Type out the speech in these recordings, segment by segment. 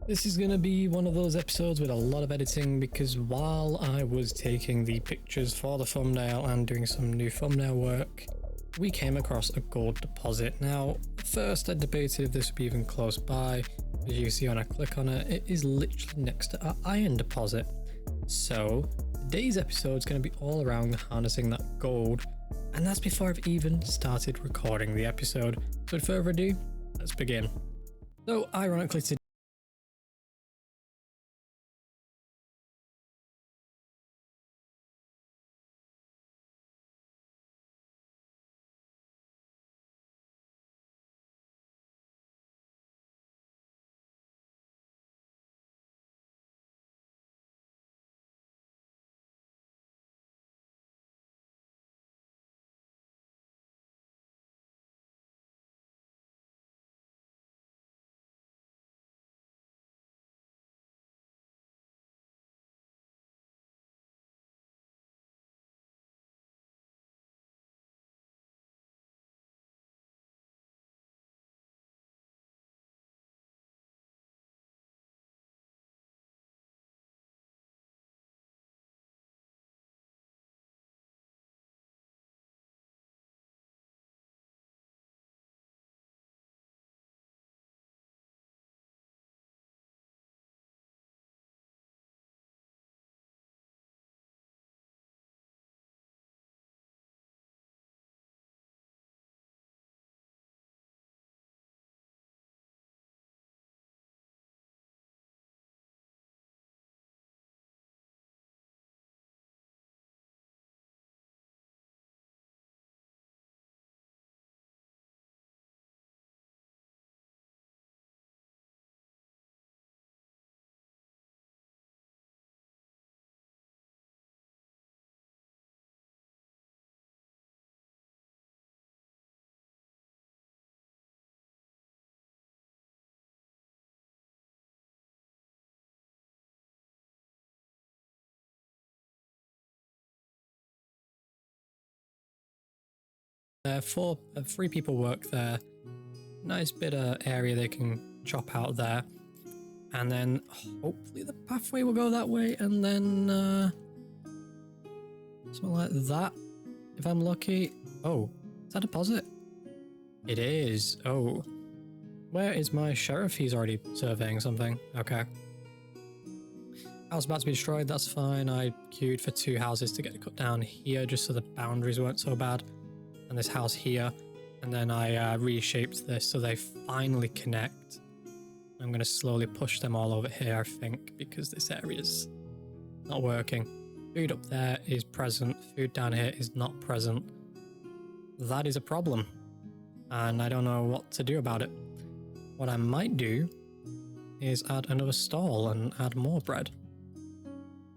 This is going to be one of those episodes with a lot of editing because while I was taking the pictures for the thumbnail and doing some new thumbnail work, we came across a gold deposit. Now, at first I debated if this would be even close by. As you can see when I click on it, it is literally next to our iron deposit. So today's episode is going to be all around harnessing that gold, and that's before I've even started recording the episode. So without further ado, let's begin. So ironically today, three people work there. Nice bit of area they can chop out there, and then hopefully the pathway will go that way, and then something like that if I'm lucky. Oh, is that a deposit? It is. Oh, where is my sheriff? He's already surveying something. Okay, house about to be destroyed. That's fine. I queued for 2 houses to get it cut down here just so the boundaries weren't so bad, and this house here. And then I reshaped this so they finally connect. I'm going to slowly push them all over here, I think, because this area's not working. Food up there is present. Food down here is not present. That is a problem, and I don't know what to do about it. What I might do is add another stall and add more bread.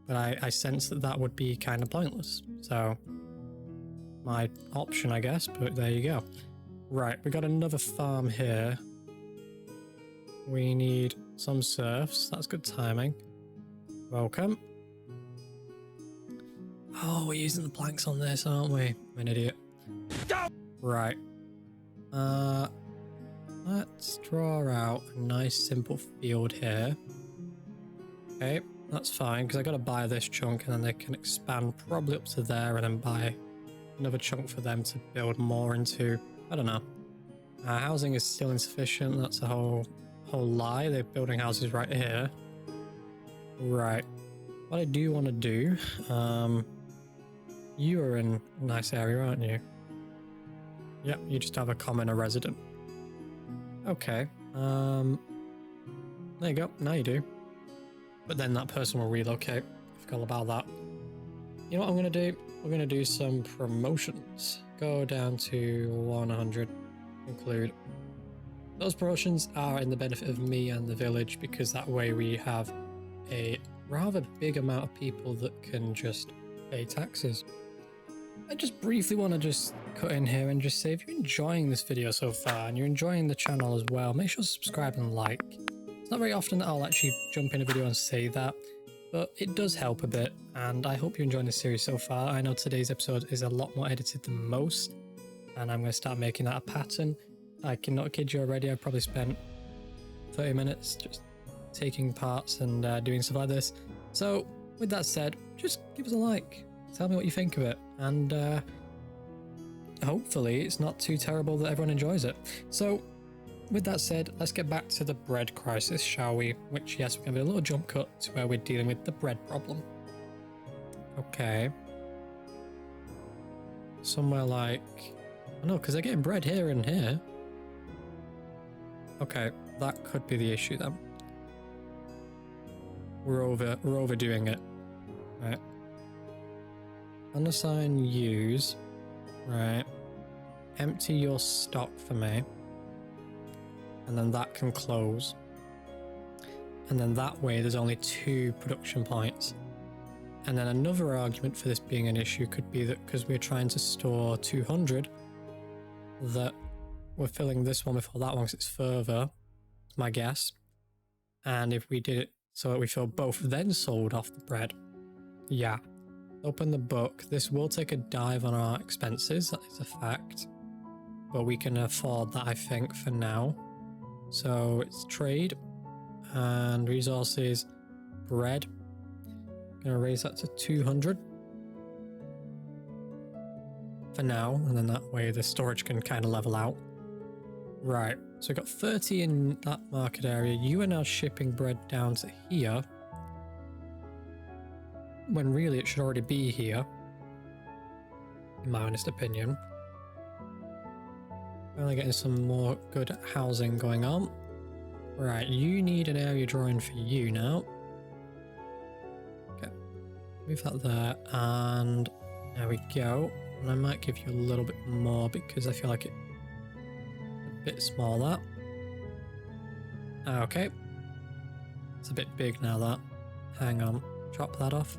But I sense that that would be kind of pointless. So my option, I guess, but there you go. Right, we got another farm here. We need some serfs. That's good timing. Welcome. Oh, we're using the planks on this, aren't we? I'm an idiot. Right. Let's draw out a nice simple field here. Okay, that's fine, because I got to buy this chunk and then they can expand probably up to there and then buy another chunk for them to build more into. I don't know. Housing is still insufficient. That's a whole lie. They're building houses right here. Right. What I do want to do, you are in a nice area, aren't you? Yep, you just have a commoner resident. Okay. There you go. Now you do. But then that person will relocate. I forgot about that. You know what I'm going to do? We're going to do some promotions. Go down to 100. Include. Those promotions are in the benefit of me and the village, because that way we have a rather big amount of people that can just pay taxes. I just briefly want to just cut in here and just say, if you're enjoying this video so far and you're enjoying the channel as well, make sure to subscribe and like. It's not very often that I'll actually jump in a video and say that, but it does help a bit, and I hope you're enjoying this series so far. I know today's episode is a lot more edited than most, and I'm going to start making that a pattern. I cannot kid you already, I've probably spent 30 minutes just taking parts and doing stuff like this. So with that said, just give us a like, tell me what you think of it, and hopefully it's not too terrible that everyone enjoys it. So with that said, let's get back to the bread crisis, shall we? Which, yes, we're going to be a little jump cut to where we're dealing with the bread problem. Okay. Somewhere like... I know, because they're getting bread here and here. Okay, that could be the issue then. We're overdoing it. Right. Unassign use. Right. Empty your stock for me. And then that can close. And then that way there's only 2 production points. And then another argument for this being an issue could be that because we're trying to store 200, that we're filling this one before that one because it's further, my guess. And if we did it so that we fill both, then sold off the bread. Yeah. Open the book. This will take a dive on our expenses, that is a fact. But we can afford that, I think, for now. So it's trade and resources, bread. Gonna raise that to 200 for now, and then that way the storage can kind of level out. Right, so we've got 30 in that market area. You are now shipping bread down to here, when really it should already be here, in my honest opinion. Finally getting some more good housing going on. Right, you need an area drawing for you now. Okay, move that there, and there we go. And I might give you a little bit more because I feel like it's a bit small, that. Okay. It's a bit big now, that. Hang on, chop that off.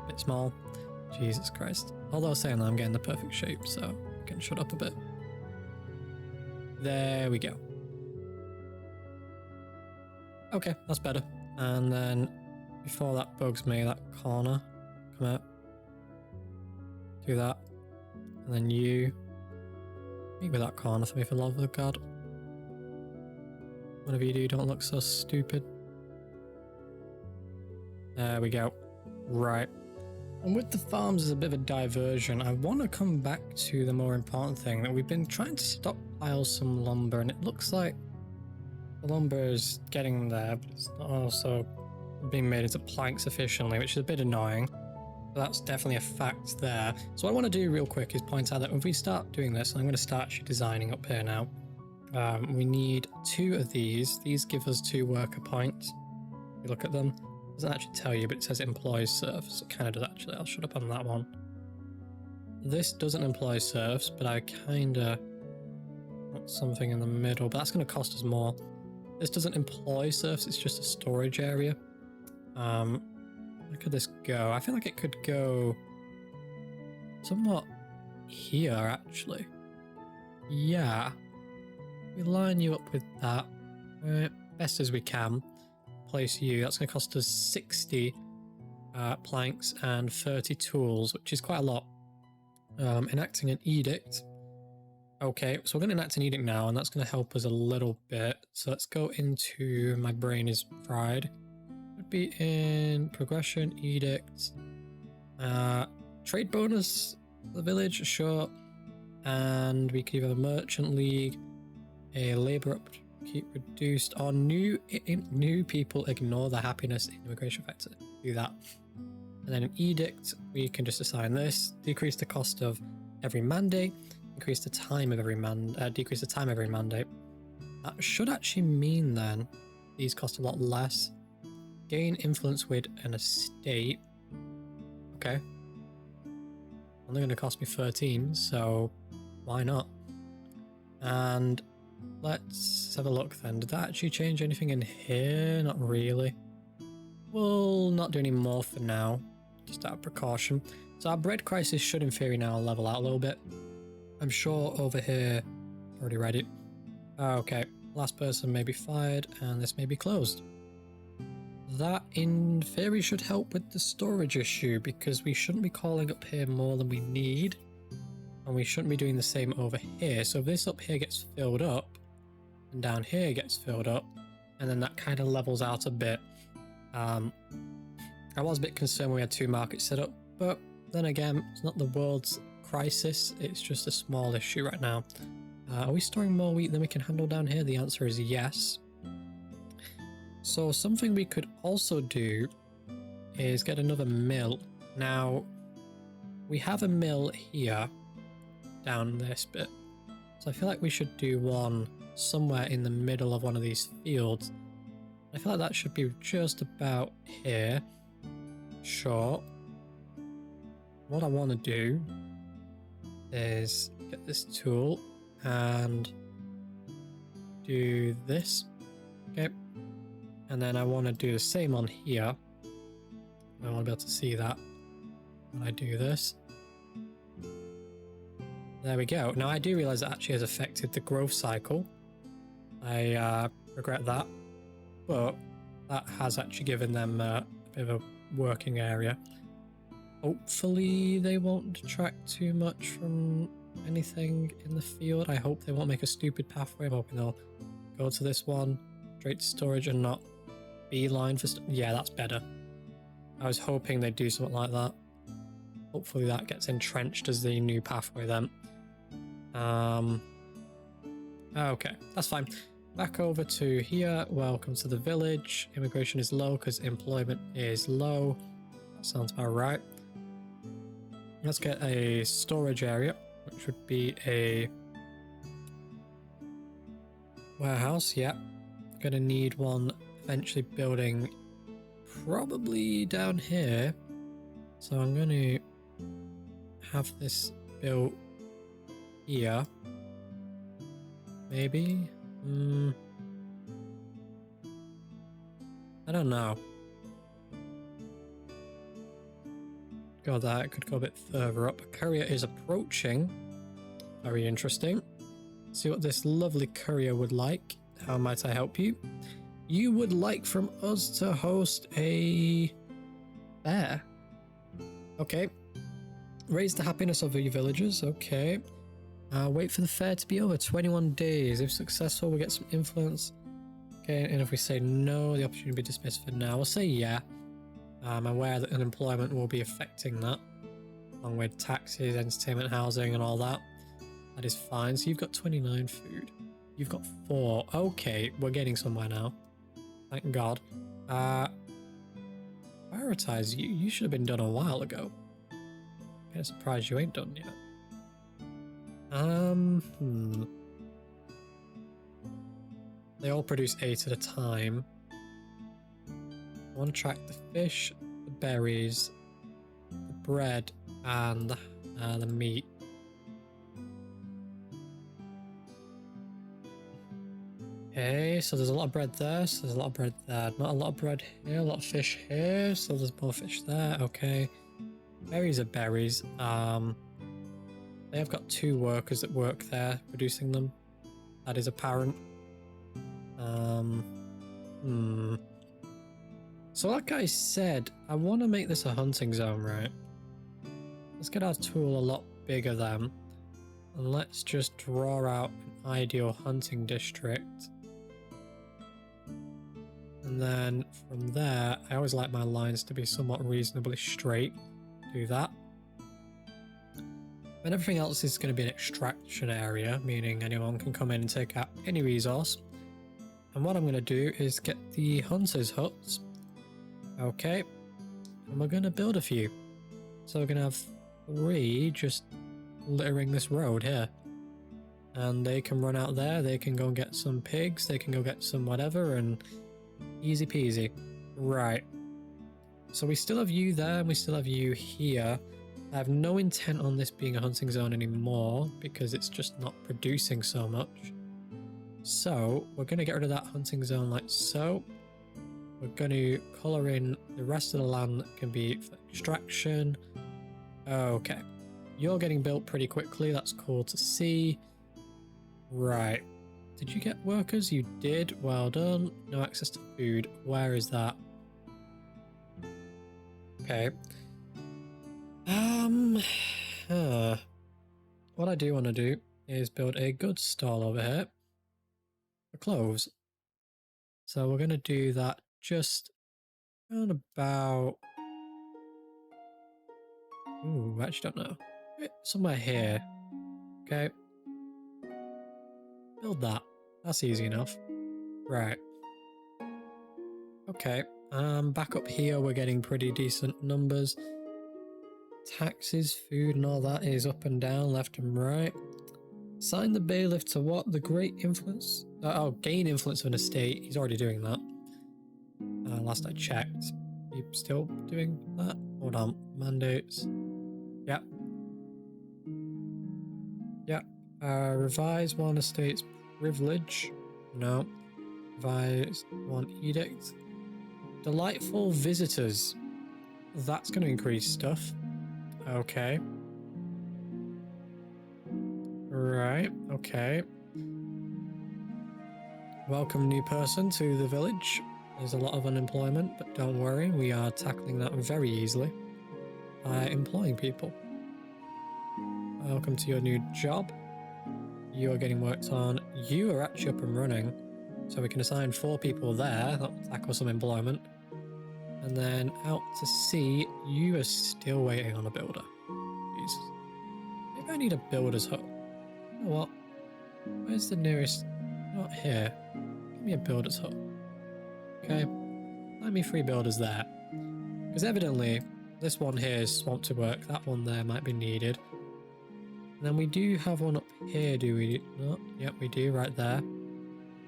A bit small. Jesus Christ. Although saying that, I'm getting the perfect shape, so I can shut up a bit. There we go. Okay, that's better. And then before that bugs me, that corner, come out. Do that. And then you meet with that corner for me, for love of God. Whatever you do, don't look so stupid. There we go. Right. And with the farms as a bit of a diversion, I want to come back to the more important thing, that we've been trying to stockpile some lumber, and it looks like the lumber is getting there, but it's not also being made into planks efficiently, which is a bit annoying. But that's definitely a fact there. So what I want to do real quick is point out that if we start doing this, I'm going to start actually designing up here now. We need 2 of these. These give us 2 worker points. If you look at them. Doesn't actually tell you, but it says it employs serfs. So it kind of does actually. I'll shut up on that one. This doesn't employ serfs, but I kind of want something in the middle, but that's going to cost us more. This doesn't employ serfs, it's just a storage area. Where could this go? I feel like it could go somewhat here, actually. Yeah. We line you up with that. Best as we can. Place you. That's going to cost us 60 planks and 30 tools, which is quite a lot. Enacting an edict. Okay, so we're going to enact an edict now, and that's going to help us a little bit. So let's go into my brain is fried. Would be in progression, edicts, trade bonus, the village, sure. And we could have a merchant league, a labor upkeep reduced, or new people ignore the happiness in immigration factor. Do that. And then an edict, we can just assign this, decrease the cost of every mandate, increase the time of every decrease the time of every mandate. That should actually mean then these cost a lot less. Gain influence with an estate. Okay. Only going to cost me 13, so why not? And let's have a look then. Did that actually change anything in here? Not really. We'll not do any more for now, just out of precaution. So our bread crisis should in theory now level out a little bit. I'm sure over here, already read it. Okay, last person may be fired and this may be closed. That in theory should help with the storage issue, because we shouldn't be calling up here more than we need, and we shouldn't be doing the same over here. So if this up here gets filled up and down here gets filled up, and then that kind of levels out a bit. I was a bit concerned when we had 2 markets set up, but then again, it's not the world's crisis, it's just a small issue right now. Are we storing more wheat than we can handle down here? The answer is yes. So something we could also do is get another mill. Now, we have a mill here, down this bit. So I feel like we should do one somewhere in the middle of one of these fields. I feel like that should be just about here. Sure. What I want to do is get this tool and do this. Okay. And then I want to do the same on here. I want to be able to see that when I do this. There we go. Now I do realize that actually has affected the growth cycle. I regret that, but that has actually given them a bit of a working area. Hopefully they won't detract too much from anything in the field. I hope they won't make a stupid pathway. I'm hoping they'll go to this one, straight to storage and not beeline for yeah, that's better. I was hoping they'd do something like that. Hopefully that gets entrenched as the new pathway then. Okay, that's fine. Back over to here. Welcome to the village. Immigration is low because employment is low. That sounds about right. Let's get a storage area, which would be a warehouse. Yeah, gonna need one eventually building probably down here. So I'm gonna have this built here. Maybe? I don't know. Go there, it could go a bit further up. A courier is approaching. Very interesting. See what this lovely courier would like. How might I help you? You would like from us to host a fair. Okay. Raise the happiness of your villagers. Okay. Wait for the fair to be over. 21 days. If successful, we get some influence. Okay, and if we say no, the opportunity will be dismissed for now. We'll say yeah. I'm aware that unemployment will be affecting that, along with taxes, entertainment, housing, and all that. That is fine. So you've got 29 food. You've got 4. Okay, we're getting somewhere now. Thank God. Prioritize you. You should have been done a while ago. I'm surprised you ain't done yet. They all produce 8 at a time. I want to track the fish, the berries, the bread, and the meat. Okay, so there's a lot of bread there, so there's a lot of bread there. Not a lot of bread here, a lot of fish here, so there's more fish there. Okay. Berries are berries. They have got 2 workers that work there producing them. That is apparent. So like I said, I want to make this a hunting zone, right? Let's get our tool a lot bigger then. And let's just draw out an ideal hunting district. And then from there, I always like my lines to be somewhat reasonably straight. Do that. And everything else is going to be an extraction area, meaning anyone can come in and take out any resource. And what I'm going to do is get the hunters' huts. Okay. And we're going to build a few. So we're going to have 3 just littering this road here. And they can run out there, they can go and get some pigs, they can go get some whatever, and easy peasy. Right. So we still have you there, and we still have you here. I have no intent on this being a hunting zone anymore because it's just not producing so much. So we're going to get rid of that hunting zone like so. We're going to colour in the rest of the land that can be for extraction. Okay. You're getting built pretty quickly. That's cool to see. Right. Did you get workers? You did. Well done. No access to food. Where is that? Okay. What I do want to do is build a goods stall over here for clothes. So we're going to do that just around about... Ooh, I actually don't know. Somewhere here. Okay. Build that. That's easy enough. Right. Okay. Back up here, we're getting pretty decent numbers. Taxes, food, and all that is up and down, left and right. Sign the bailiff to what? The great influence? Gain influence of an estate. He's already doing that. Last I checked. He's still doing that? Hold on. Mandates. Yep. Yep. Revise one estate's privilege. No. Revise one edict. Delightful visitors. That's going to increase stuff. Okay. Right, okay. Welcome new person to the village. There's a lot of unemployment, but don't worry, we are tackling that very easily by employing people. Welcome to your new job. You are getting worked on. You are actually up and running, so we can assign 4 people there. That'll tackle some employment. And then out to sea, you are still waiting on a builder. Jesus. Maybe I need a builder's hut. You know what? Where's the nearest? Not here. Give me a builder's hut. Okay. Let me 3 builders there. Because evidently, this one here is swamped to work. That one there might be needed. And then we do have one up here, do we? No, yep, we do, right there.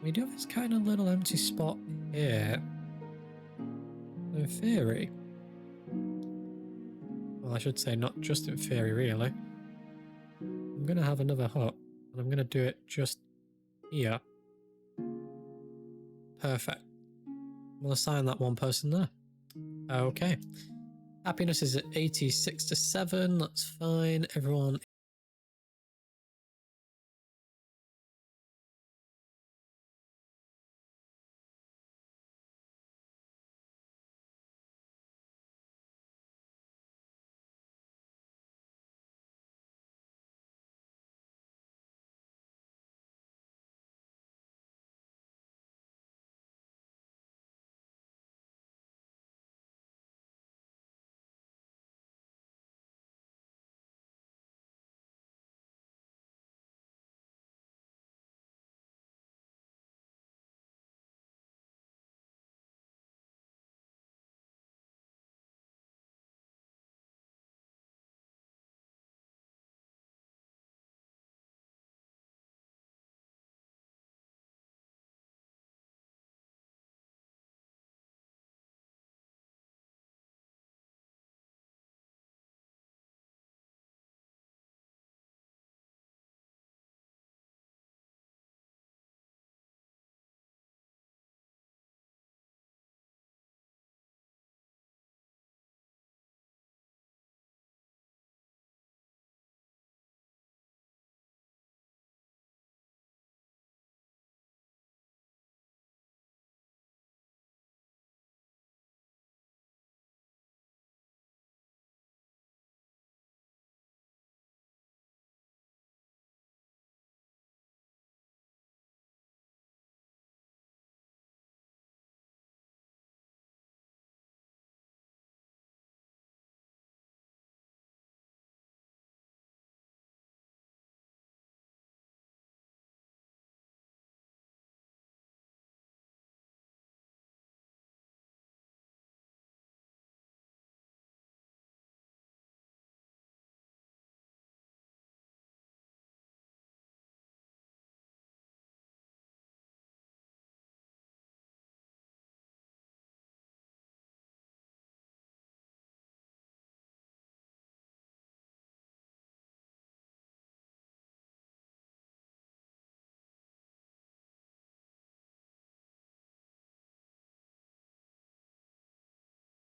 We do have this kind of little empty spot here. In theory. Well, I should say not just in theory, really. I'm going to have another hut. And I'm going to do it just here. Perfect. We'll assign that one person there. Okay. Happiness is at 86 to 7. That's fine. Everyone.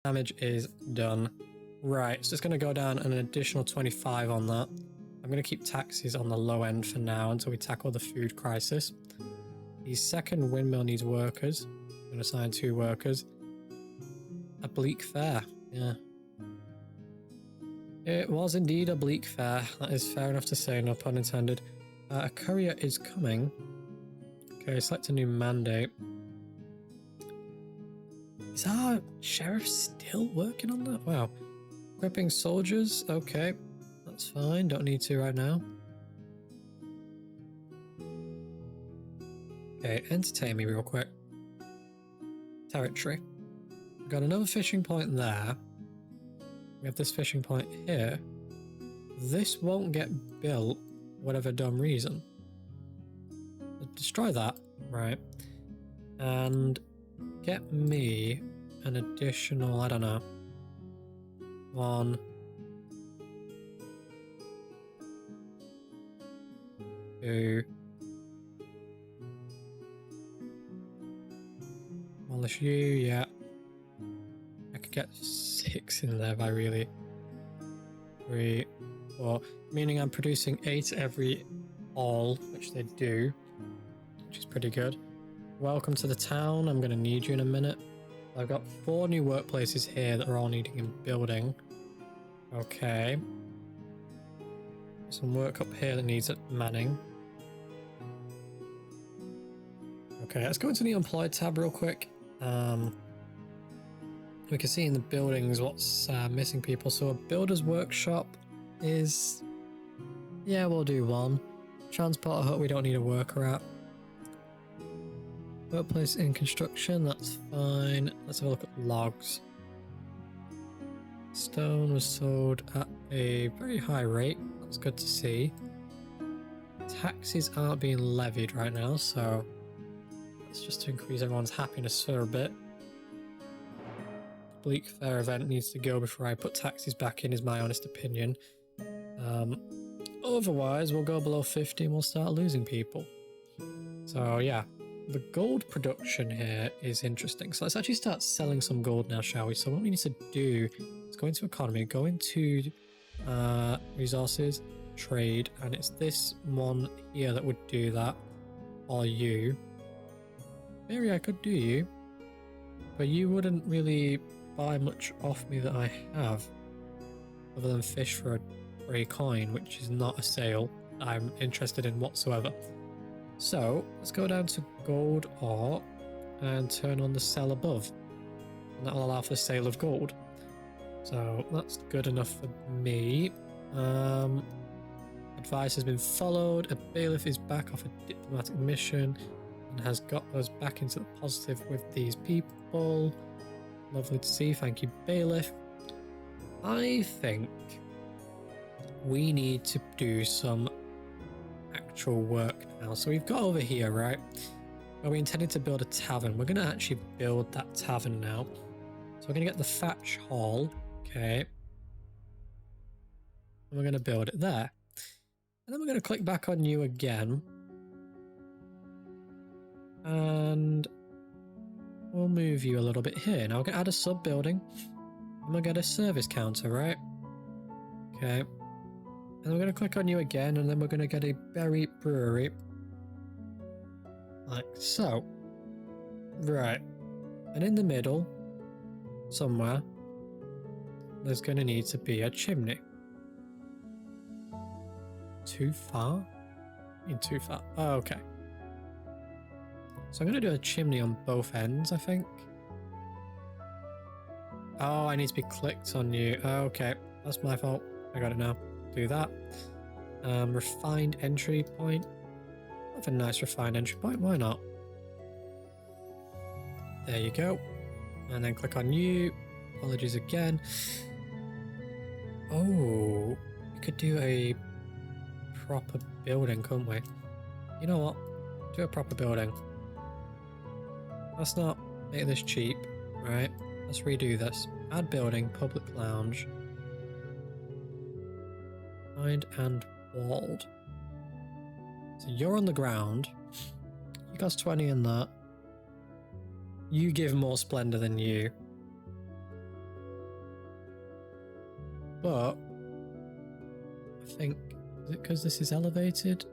Damage is done. Right, so it's going to go down an additional 25 on that. I'm going to keep taxes on the low end for now until we tackle the food crisis. The second windmill needs workers. I'm going to assign 2 workers. A bleak fare, yeah. It was indeed a bleak fare. That is fair enough to say, no pun intended. A courier is coming. Okay, select a new mandate. Is our sheriff still working on that? Wow. Equipping soldiers. Okay. That's fine. Don't need to right now. Okay, entertain me real quick. Territory. We've got another fishing point there. We have this fishing point here. This won't get built, whatever dumb reason. Destroy that. Right. And get me an additional, I don't know, 1, 2. Demolish you, yeah. I could get 6 in there if I really. 3, 4. Meaning I'm producing 8 every all, which they do, which is pretty good. Welcome to the town. I'm going to need you in a minute. I've got 4 new workplaces here that are all needing in building. Okay. Some work up here that needs manning. Okay, let's go into the employed tab real quick. We can see in the buildings what's missing people. So a builder's workshop is... yeah, we'll do 1. Transporter hut, we don't need a worker at. Workplace in construction, that's fine. Let's have a look at logs. Stone was sold at a very high rate. That's good to see. Taxes aren't being levied right now, so that's just to increase everyone's happiness for a bit. Bleak Fair event needs to go before I put taxes back in, is my honest opinion. Otherwise, we'll go below 50 and we'll start losing people. So yeah, the gold production here is interesting. So let's actually start selling some gold now, shall we? So what we need to do is go into economy, go into resources, trade, and it's this one here that would do that, or you. Maybe I could do you, but you wouldn't really buy much off me that I have, other than fish for a free coin, which is not a sale I'm interested in whatsoever. So let's go down to gold ore and turn on the sell above, and that will allow for the sale of gold. So that's good enough for me. Advice has been followed. A bailiff is back off a diplomatic mission and has got us back into the positive with these people. Lovely to see. Thank you, bailiff. I think we need to do some actual work now. So we've got over here, right? Where we intended to build a tavern. We're going to actually build that tavern now. So we're going to get the thatch hall. Okay. And we're going to build it there. And then we're going to click back on you again. And we'll move you a little bit here. Now we're going to add a sub building. And we'll get a service counter, right? Okay. And we're going to click on you again, and then we're going to get a berry brewery. Like so. Right. And in the middle, somewhere, there's going to need to be a chimney. Too far? Too far. Oh, okay. So I'm going to do a chimney on both ends, I think. Oh, I need to be clicked on you. Oh, okay. That's my fault. I got it now. Do that. Refined entry point. Have a nice refined entry point. Why not? There you go. And then click on you. Apologies again. Oh, we could do a proper building, couldn't we? You know what? Do a proper building. Let's not make this cheap, right? Let's redo this. Add building, public lounge. Lined and walled. So you're on the ground. You got 20 in that. You give more splendor than you. But I think, is it because this is elevated?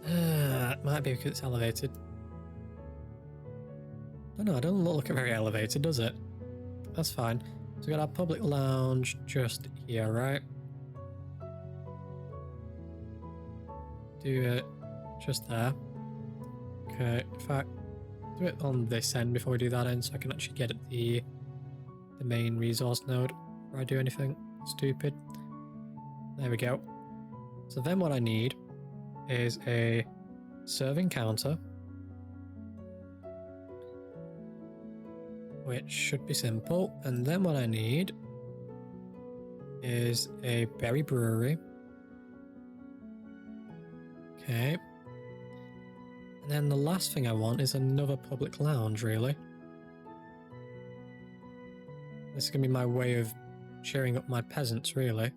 It might be because it's elevated. I don't know, it doesn't look very elevated, does it? That's fine. So we got our public lounge just here, right? Do it just there. Okay, in fact, do it on this end before we do that end so I can actually get at the main resource node before I do anything stupid. There we go. So then what I need is a serving counter, which should be simple. And then what I need is a berry brewery. Okay. And then the last thing I want is another public lounge, really. This is going to be my way of cheering up my peasants, really.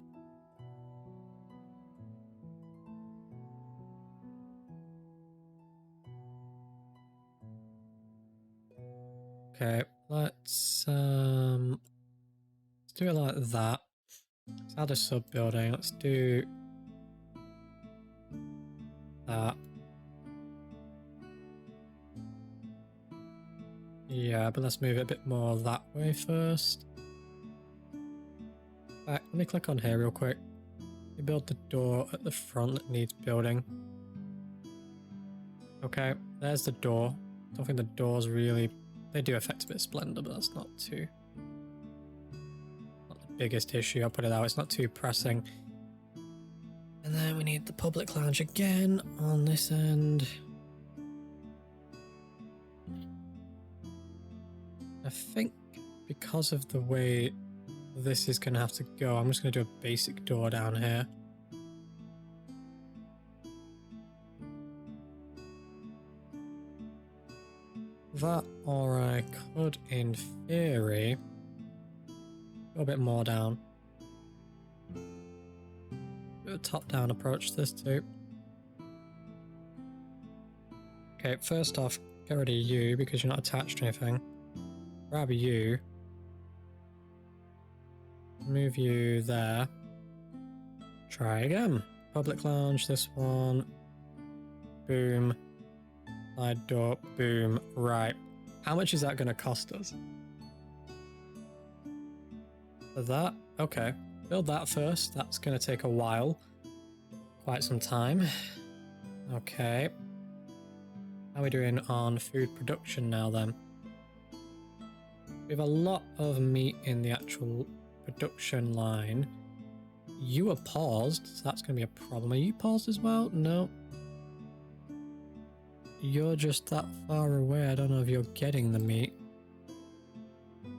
Okay, let's do it like that. Let's add a sub building. Let's do that. Yeah, but let's move it a bit more that way first. Right, let me click on here real quick. We build the door at the front that needs building. Okay, there's the door. Don't think the doors really... They do affect a bit of splendor, but that's not the biggest issue. I'll put it out. It's not too pressing. And then we need the public lounge again on this end. I think because of the way this is going to have to go, I'm just going to do a basic door down here. That, or I could, in theory, go a bit more down. Do a top-down approach to this too. Okay, first off, get rid of you because you're not attached to anything. Grab you. Move you there. Try again. Public lounge, this one. Boom. Side door, boom. Right. How much is that going to cost us? For that? Okay. Build that first. That's going to take a while. Quite some time. Okay. How are we doing on food production now then? We have a lot of meat in the actual production line. You are paused, so that's going to be a problem. Are you paused as well? No. You're just that far away. I don't know if you're getting the meat.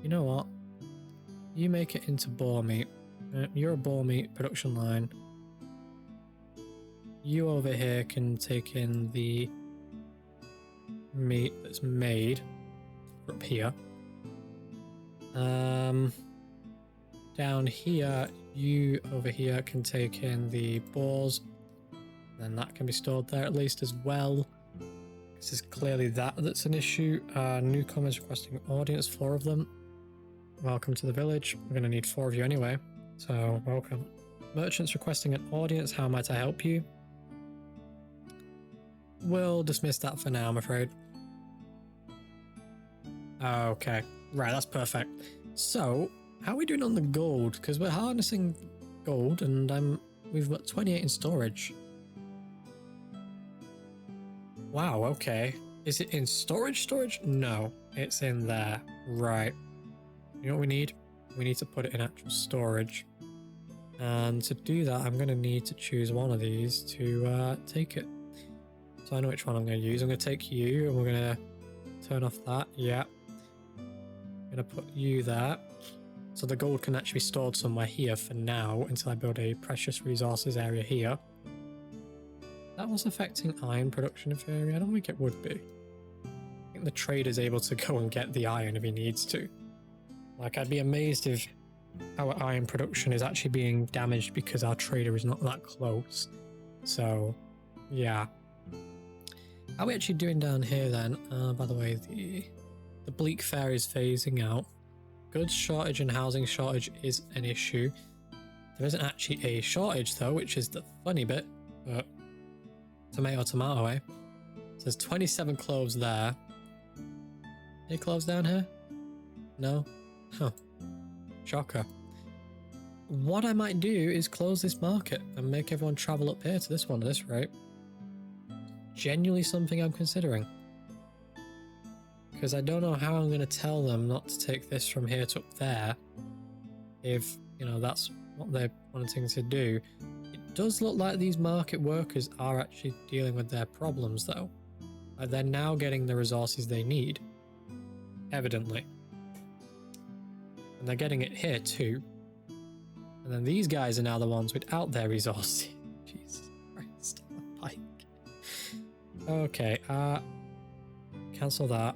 You know what? You make it into boar meat. You're a boar meat production line. You over here can take in the meat that's made up here. Down here, you over here can take in the boars. Then that can be stored there at least as well. This is clearly that's an issue. Newcomers requesting audience, 4 of them. Welcome to the village. We're going to need 4 of you anyway, so welcome. Merchants requesting an audience. How might I help you? We'll dismiss that for now, I'm afraid. Okay, right, that's perfect. So, how are we doing on the gold? Because we're harnessing gold and we've got 28 in storage. Wow, okay. Is it in storage? No, it's in there. Right. You know what we need? We need to put it in actual storage. And to do that, I'm going to need to choose one of these to take it. So I know which one I'm going to use. I'm going to take you and we're going to turn off that. Yeah. I'm going to put you there. So the gold can actually be stored somewhere here for now until I build a precious resources area here. That was affecting iron production in theory. I don't think it would be. I think the trader's able to go and get the iron if he needs to. Like, I'd be amazed if our iron production is actually being damaged because our trader is not that close. So, yeah. How are we actually doing down here then? By the way, the bleak fare is phasing out. Goods shortage and housing shortage is an issue. There isn't actually a shortage though, which is the funny bit, but tomato, tomato, eh? So there's 27 cloves there. Any cloves down here? No? Huh. Shocker. What I might do is close this market and make everyone travel up here to this one at this rate. Genuinely something I'm considering. Because I don't know how I'm going to tell them not to take this from here to up there. If, you know, that's what they're wanting to do. It does look like these market workers are actually dealing with their problems, though. Like, they're now getting the resources they need. Evidently. And they're getting it here, too. And then these guys are now the ones without their resources. Jesus Christ, on a bike. Okay, cancel that.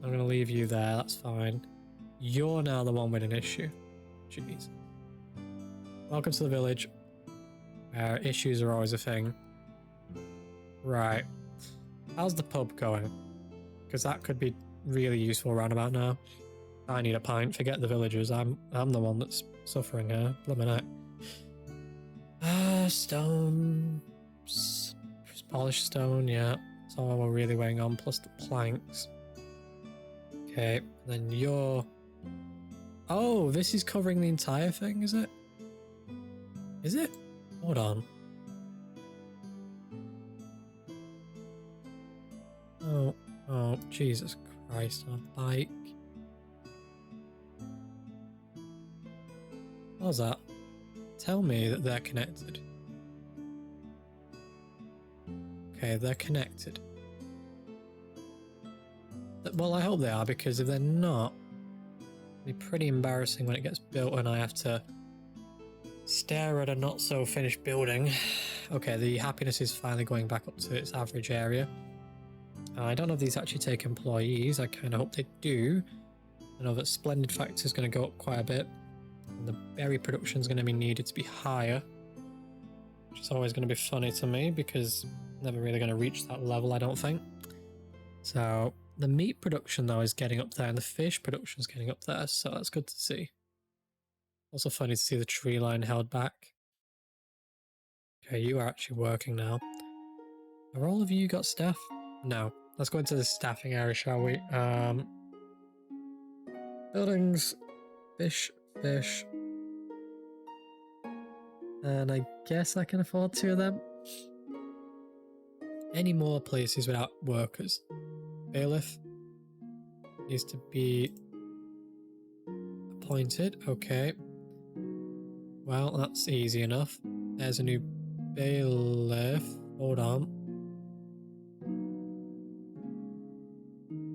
I'm going to leave you there, that's fine. You're now the one with an issue. Jeez. Welcome to the village, where issues are always a thing. Right. How's the pub going? Because that could be really useful around about now. I need a pint, forget the villagers. I'm the one that's suffering here. Blimmin' heck. Stone. Polished stone, yeah. That's all we're really weighing on, plus the planks. Okay, then you're... Oh, this is covering the entire thing, is it? Is it? Hold on. Oh, Jesus Christ, on a bike. What was that? Tell me that they're connected. Okay, they're connected. Well, I hope they are, because if they're not, it'll be pretty embarrassing when it gets built and I have to stare at a not so finished building. Okay, the happiness is finally going back up to its average area. I don't know if these actually take employees. I kind of hope they do. I know that Splendid Factor is going to go up quite a bit. And the berry production is going to be needed to be higher. Which is always going to be funny to me because I'm never really going to reach that level, I don't think. So the meat production though is getting up there and the fish production is getting up there. So that's good to see. Also funny to see the tree line held back. Okay, you are actually working now. Have all of you got staff? No. Let's go into the staffing area, shall we? Buildings, fish. And I guess I can afford 2 of them. Any more places without workers? Bailiff needs to be appointed. Okay. Well, that's easy enough. There's a new bailiff. Hold on.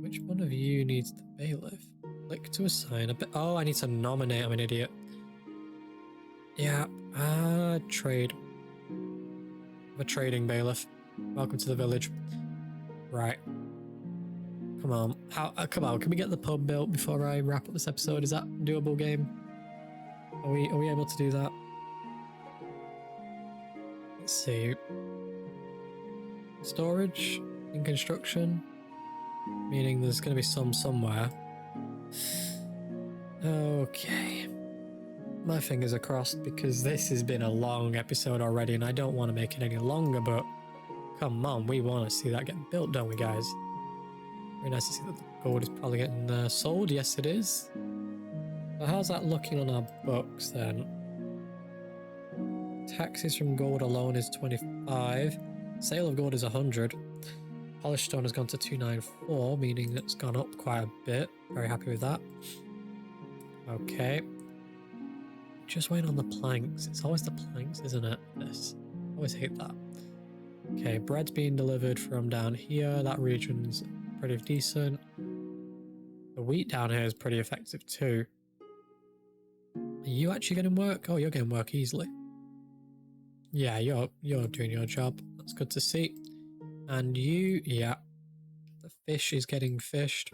Which one of you needs the bailiff? Click to assign a bit. Oh, I need to nominate. I'm an idiot. Yeah. Trade. I'm a trading bailiff. Welcome to the village. Right. Come on. Come on. Can we get the pub built before I wrap up this episode? Is that doable, game? Are we able to do that? Let's see. Storage in construction, meaning there's going to be some somewhere. Okay. My fingers are crossed because this has been a long episode already and I don't want to make it any longer, but come on, we want to see that get built, don't we, guys? Very nice to see that the gold is probably getting sold. Yes, it is. So how's that looking on our books then? Taxes from gold alone is 25. Sale of gold is 100. Polished stone has gone to 294, meaning it's gone up quite a bit. Very happy with that. Okay. Just waiting on the planks. It's always the planks, isn't it? This. I always hate that. Okay, bread's being delivered from down here. That region's pretty decent. The wheat down here is pretty effective too. Are you actually getting work? Oh, you're getting work easily. Yeah, you're doing your job. That's good to see. And you, yeah. The fish is getting fished.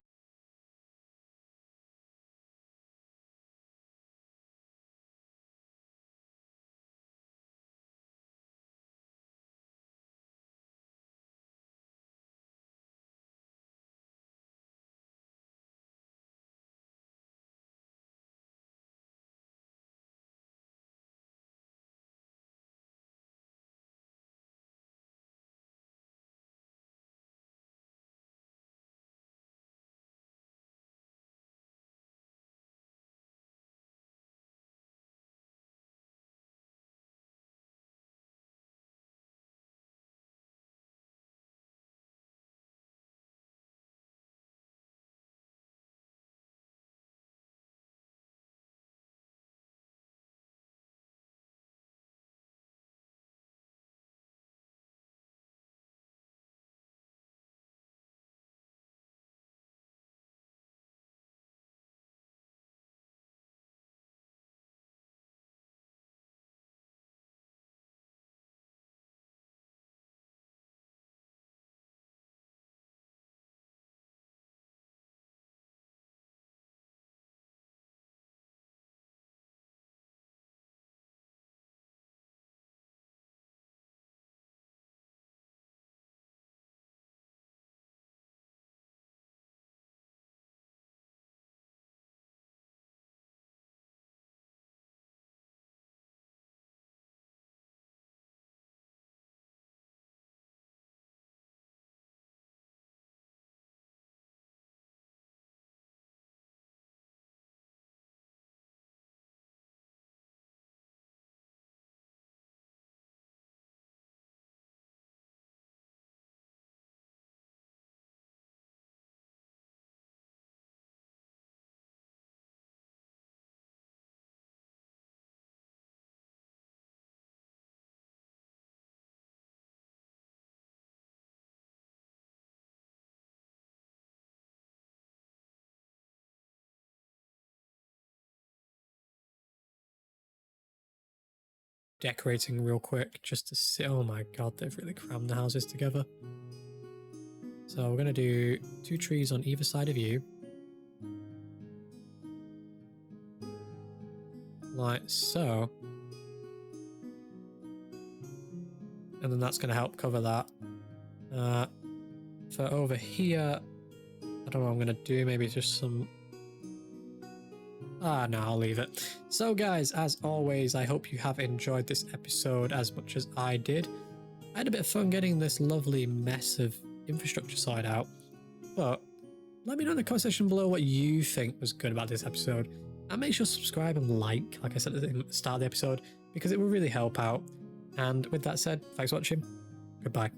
decorating real quick just to see. Oh my god, they've really crammed the houses together. So we're going to do 2 trees on either side of you. Like so. And then that's going to help cover that. For over here, I don't know what I'm going to do. Maybe just some... no, I'll leave it. So guys, as always, I hope you have enjoyed this episode as much as I did. I had a bit of fun getting this lovely mess of infrastructure side out. But let me know in the comment section below what you think was good about this episode. And make sure to subscribe and like I said at the start of the episode, because it will really help out. And with that said, thanks for watching. Goodbye.